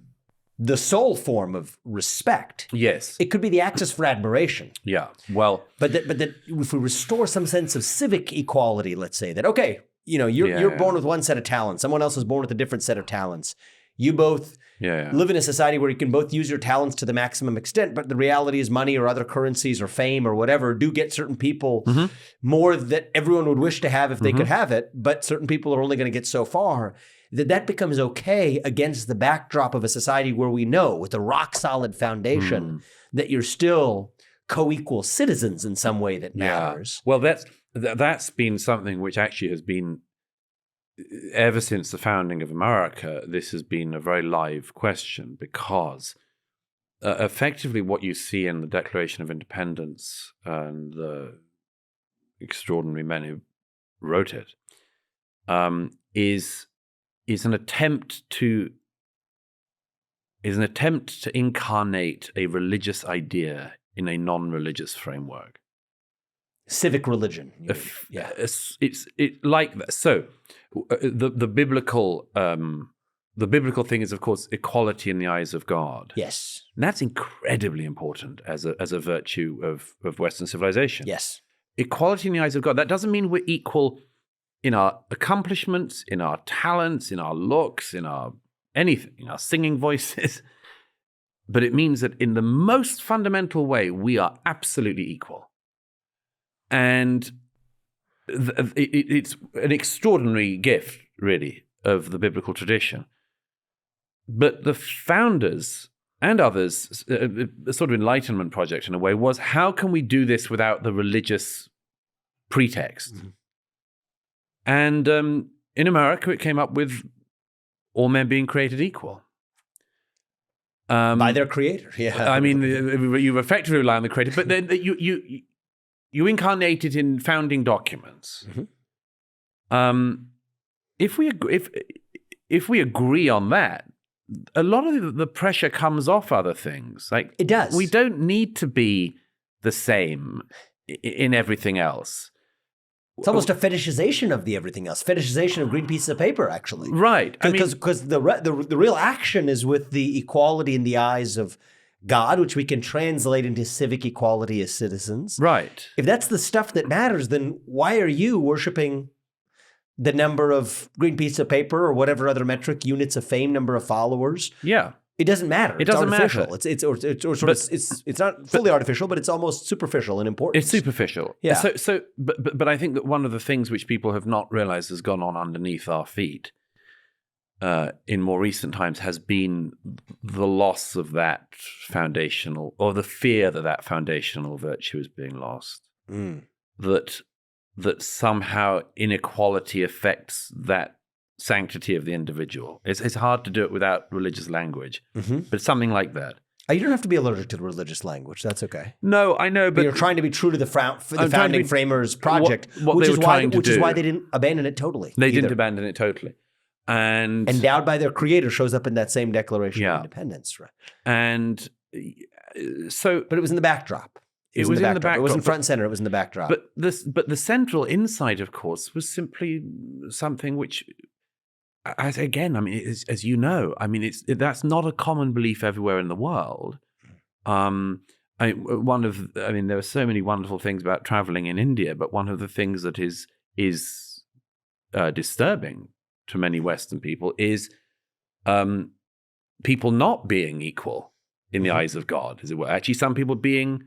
the sole form of respect. Yes. It could be the axis for admiration. Yeah. Well, But that if we restore some sense of civic equality, let's say that, okay, you know, you're born with one set of talents. Someone else is born with a different set of talents. You both live in a society where you can both use your talents to the maximum extent, but the reality is money or other currencies or fame or whatever do get certain people more that everyone would wish to have if they could have it, but certain people are only going to get so far. That becomes okay against the backdrop of a society where we know with a rock solid foundation that you're still co-equal citizens in some way that matters. Well, that's been something which actually has been, ever since the founding of America, this has been a very live question because effectively what you see in the Declaration of Independence and the extraordinary men who wrote it is an attempt to incarnate a religious idea in a non-religious framework. Civic religion. It's like that. So the biblical thing is, of course, equality in the eyes of God. Yes. And that's incredibly important as a virtue of Western civilization. Yes. Equality in the eyes of God. That doesn't mean we're equal in our accomplishments, in our talents, in our looks, in our anything, in our singing voices. But it means that in the most fundamental way, we are absolutely equal. And it's an extraordinary gift, really, of the biblical tradition. But the founders and others, a sort of enlightenment project in a way, was how can we do this without the religious pretext? And in America, it came up with all men being created equal. By their creator, yeah. I mean, you effectively rely on the creator, but then you incarnate it in founding documents. If we agree on that, a lot of the pressure comes off other things. Like it does. We don't need to be the same in everything else. It's almost a fetishization of the everything else. Fetishization of green pieces of paper, actually. Right. Because the real action is with the equality in the eyes of God, which we can translate into civic equality as citizens. Right. If that's the stuff that matters, then why are you worshiping the number of green piece of paper or whatever other metric, units of fame, number of followers. Yeah. It doesn't matter. It doesn't artificial. matter. It's not fully artificial, but it's almost superficial in importance. It's superficial. Yeah. But I think that one of the things which people have not realized has gone on underneath our feet in more recent times has been the loss of that foundational, or the fear that that foundational virtue is being lost. That somehow inequality affects that sanctity of the individual. It's hard to do it without religious language, but something like that. You don't have to be allergic to religious language. That's okay. No, I know, but you're trying to be true to the founding framers' project, which is why they didn't abandon it totally. They didn't abandon it totally. And endowed by their creator shows up in that same Declaration of Independence. Right? And so... But it was in the backdrop. It was in the backdrop. It wasn't front and center. It was in the backdrop. But the central insight, of course, was simply something which... Again, I mean, as you know, I mean, that's not a common belief everywhere in the world. There are so many wonderful things about traveling in India, but one of the things that is disturbing to many Western people is people not being equal in the eyes of God, as it were. Actually, some people being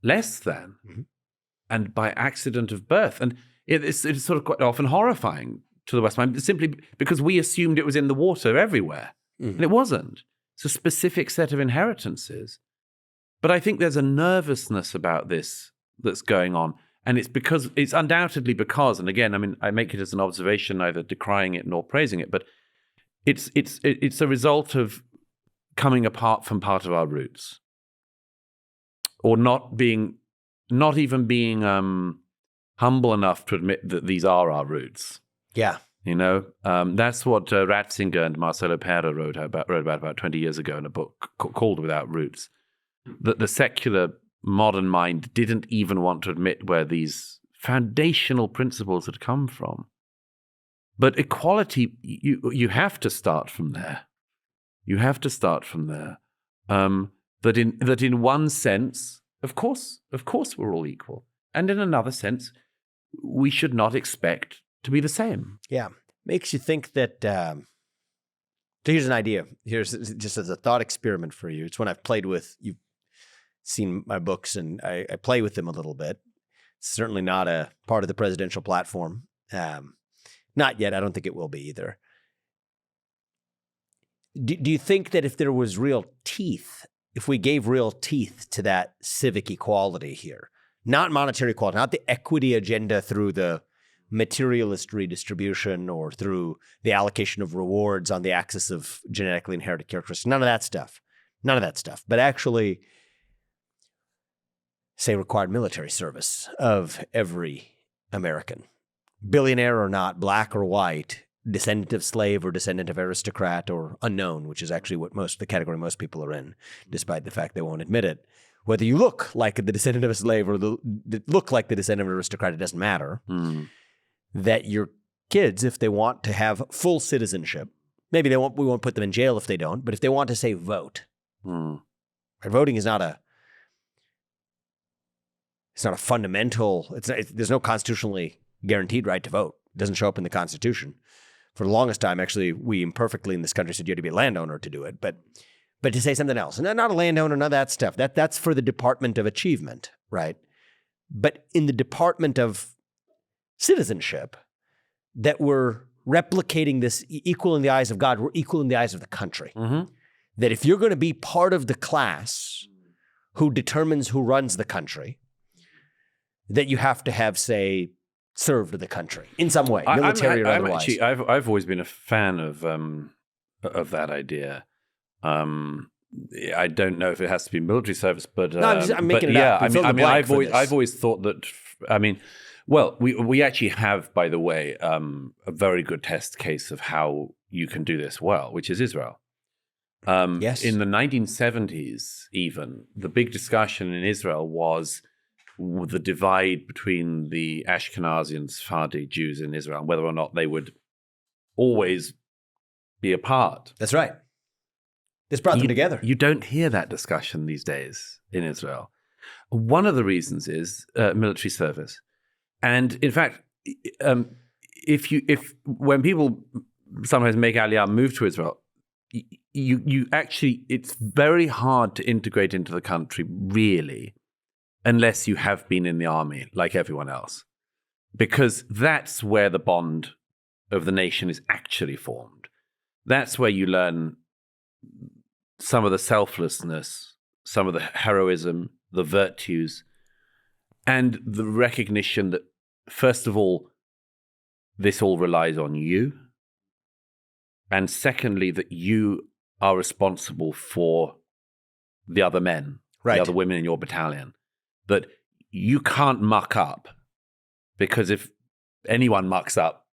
less than, and by accident of birth, and it's sort of quite often horrifying to the West mind, simply because we assumed it was in the water everywhere. And it wasn't. It's a specific set of inheritances. But I think there's a nervousness about this that's going on. And it's undoubtedly because, and again, I mean, I make it as an observation, neither decrying it nor praising it, but it's a result of coming apart from part of our roots. Or not even being humble enough to admit that these are our roots. Yeah. You know, that's what Ratzinger and Marcelo Pera wrote about 20 years ago in a book called Without Roots. That the secular modern mind didn't even want to admit where these foundational principles had come from. But equality, you have to start from there. You have to start from there. That in one sense, of course, we're all equal. And in another sense, we should not expect to be the same. Yeah. Makes you think that, so here's an idea. Here's just as a thought experiment for you. It's one I've played with. You've seen my books and I play with them a little bit. It's certainly not a part of the presidential platform. Not yet. I don't think it will be either. Do you think that if there was real teeth, if we gave real teeth to that civic equality here, not monetary equality, not the equity agenda through the materialist redistribution or through the allocation of rewards on the axis of genetically inherited characteristics, none of that stuff, but actually, say, required military service of every American, billionaire or not, black or white, descendant of slave or descendant of aristocrat or unknown, which is actually what the category most people are in, despite the fact they won't admit it. Whether you look like the descendant of a slave or look like the descendant of an aristocrat, it doesn't matter. That your kids, if they want to have full citizenship, maybe we won't put them in jail if they don't, but if they want to, say, vote, voting is not a fundamental, there's no constitutionally guaranteed right to vote. It doesn't show up in the Constitution. For the longest time, actually, we imperfectly in this country said you had to be a landowner to do it, but to say something else, and not a landowner, none of that stuff, that's for the Department of Achievement, right? But in the Department of Citizenship, that we're replicating this equal in the eyes of God, we're equal in the eyes of the country. That if you're going to be part of the class who determines who runs the country, that you have to have, say, served the country in some way, military or otherwise. I've always been a fan of that idea. I don't know if it has to be military service, but I'm making it up. I've always thought that. Well, we actually have, by the way, a very good test case of how you can do this well, which is Israel. Yes. In the 1970s, even, the big discussion in Israel was the divide between the Ashkenazi and Sephardi Jews in Israel, and whether or not they would always be apart. That's right. This brought them together. You don't hear that discussion these days in Israel. One of the reasons is military service. And in fact, if when people sometimes make Aliyah move to Israel, you actually, it's very hard to integrate into the country, really, unless you have been in the army like everyone else, because that's where the bond of the nation is actually formed. That's where you learn some of the selflessness, some of the heroism, the virtues, and the recognition that, first of all, this all relies on you. And secondly, that you are responsible for the other men, right, the other women in your battalion. That you can't muck up, because if anyone mucks up,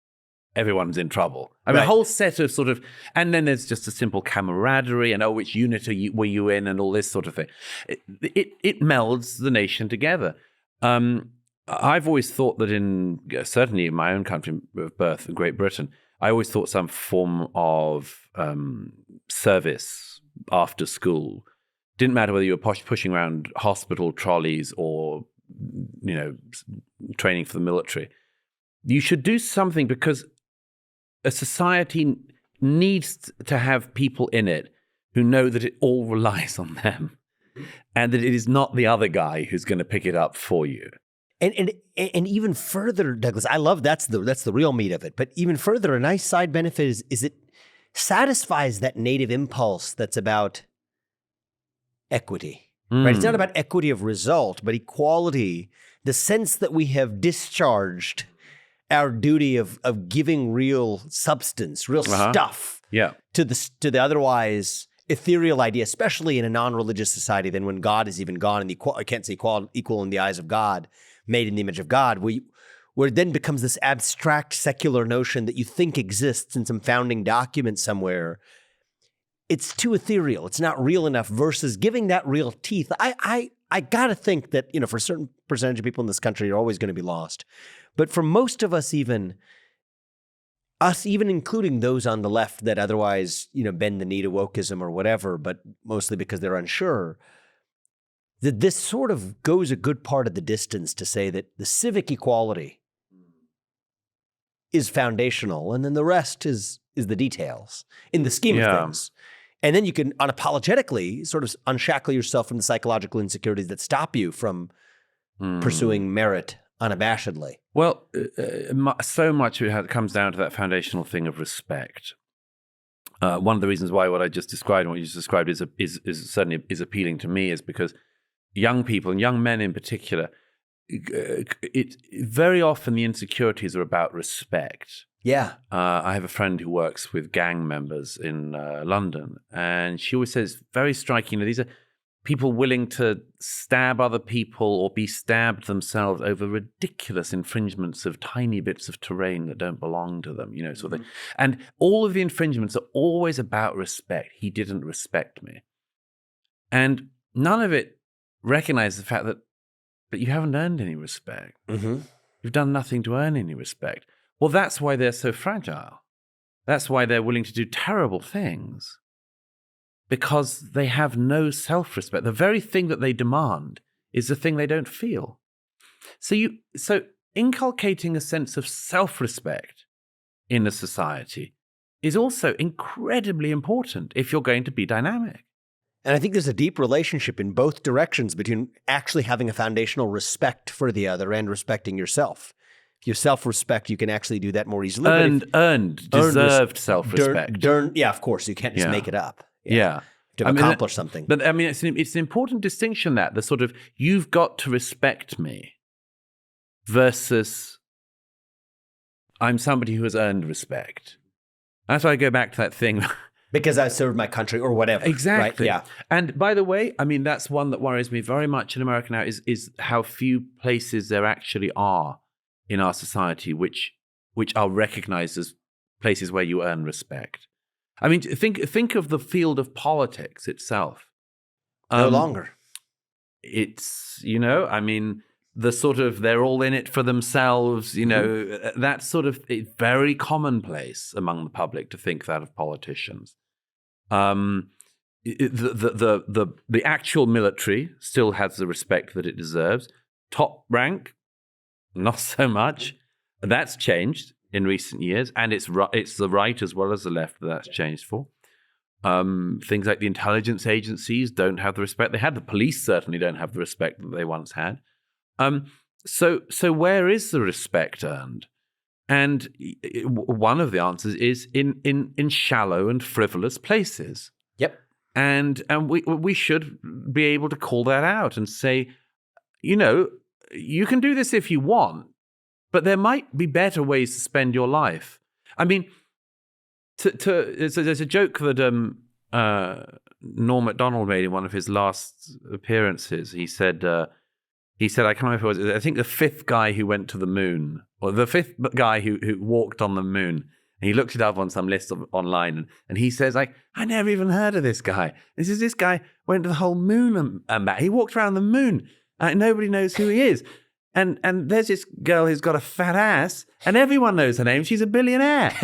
everyone's in trouble. I mean, right. A whole set of sort of, and then there's just a simple camaraderie and, which unit were you in, and all this sort of thing. It melds the nation together. I've always thought that certainly in my own country of birth, Great Britain, I always thought some form of service after school, didn't matter whether you were pushing around hospital trolleys or, training for the military. You should do something, because a society needs to have people in it who know that it all relies on them, and that it is not the other guy who's going to pick it up for you. And even further, Douglas, I love that's the real meat of it. But even further, a nice side benefit is it satisfies that native impulse that's about equity. Right? It's not about equity of result, but equality, the sense that we have discharged our duty of giving real substance, real stuff to the otherwise ethereal idea, especially in a non-religious society. Then when God is even gone, and I can't say equal in the eyes of God, made in the image of God, where it then becomes this abstract secular notion that you think exists in some founding document somewhere. It's too ethereal. It's not real enough, versus giving that real teeth. I got to think that, for a certain percentage of people in this country, you're always going to be lost. But for most of us, even including those on the left that otherwise, bend the knee to wokeism or whatever, but mostly because they're unsure, that this sort of goes a good part of the distance to say that the civic equality is foundational, and then the rest is the details in the scheme of things. And then you can unapologetically sort of unshackle yourself from the psychological insecurities that stop you from pursuing merit unabashedly. Well, so much of it comes down to that foundational thing of respect. One of the reasons why what I just described and what you just described is certainly appealing to me is because young people, and young men in particular, very often the insecurities are about respect. Yeah. I have a friend who works with gang members in London, and she always says, very striking, these are people willing to stab other people or be stabbed themselves over ridiculous infringements of tiny bits of terrain that don't belong to them, sort of thing. And all of the infringements are always about respect. He didn't respect me. And none of it recognizes the fact that, but you haven't earned any respect. Mm-hmm. You've done nothing to earn any respect. Well, that's why they're so fragile. That's why they're willing to do terrible things. Because they have no self-respect. The very thing that they demand is the thing they don't feel. So inculcating a sense of self-respect in a society is also incredibly important if you're going to be dynamic. And I think there's a deep relationship in both directions between actually having a foundational respect for the other and respecting yourself. If you have self-respect, you can actually do that more easily. Earned, deserved self-respect. Yeah, of course. You can't just make it up. Yeah. To accomplish something. But I mean, it's an important distinction, that the sort of, you've got to respect me versus I'm somebody who has earned respect. That's why I go back to that thing. Because I served my country or whatever. Exactly. Right? Yeah. And by the way, I mean, that's one that worries me very much in America now is how few places there actually are in our society which are recognized as places where you earn respect. I mean, think of the field of politics itself. No longer. It's, I mean, the sort of, they're all in it for themselves, that's sort of very commonplace among the public to think that of politicians. The actual military still has the respect that it deserves. Top rank, not so much. That's changed in recent years, and it's the right as well as the left that's changed for. Things like the intelligence agencies don't have the respect they had. The police certainly don't have the respect that they once had. So where is the respect earned? And one of the answers is in shallow and frivolous places. Yep. And we should be able to call that out and say, you can do this if you want, but there might be better ways to spend your life. I mean, there's a joke that Norm Macdonald made in one of his last appearances. He said, I can't remember who it was. I think the fifth guy who went to the moon, or the fifth guy who walked on the moon. And he looked it up on some list online, and he says, I never even heard of this guy. He says, this guy went to the whole moon and back. He walked around the moon. Nobody knows who he is. And there's this girl who's got a fat ass, and everyone knows her name. She's a billionaire.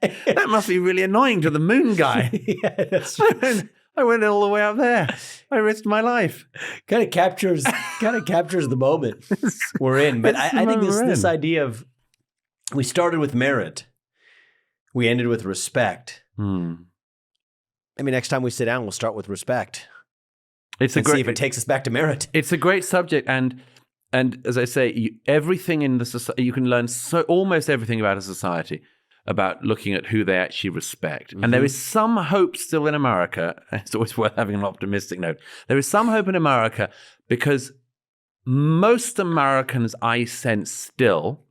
That must be really annoying to the moon guy. Yeah, that's true. I went all the way up there. I risked my life. Kind of captures the moment we're in. But I think this idea of, we started with merit, we ended with respect. Maybe next time we sit down, we'll start with respect. See if it takes us back to merit. It's a great subject, and as I say, everything in the society, you can learn almost everything about a society about looking at who they actually respect. And there is some hope still in America. It's always worth having an optimistic note. There is some hope in America because most Americans, I sense still,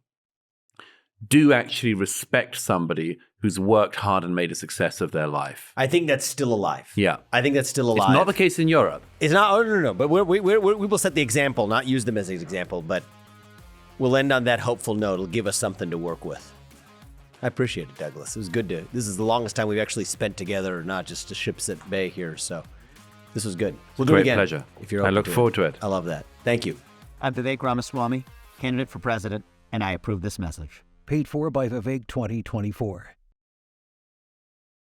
do actually respect somebody who's worked hard and made a success of their life. I think that's still alive. Yeah. I think that's still alive. It's not the case in Europe. It's not, no. But we will set the example, not use them as an example, but we'll end on that hopeful note. It'll give us something to work with. I appreciate it, Douglas. It was good this is the longest time we've actually spent together, not just a ships at bay here. So this was good. We'll do it again. Great pleasure. If you're I look forward to it. I love that. Thank you. I'm Vivek Ramaswamy, candidate for president, and I approve this message. Paid for by Vivek 2024.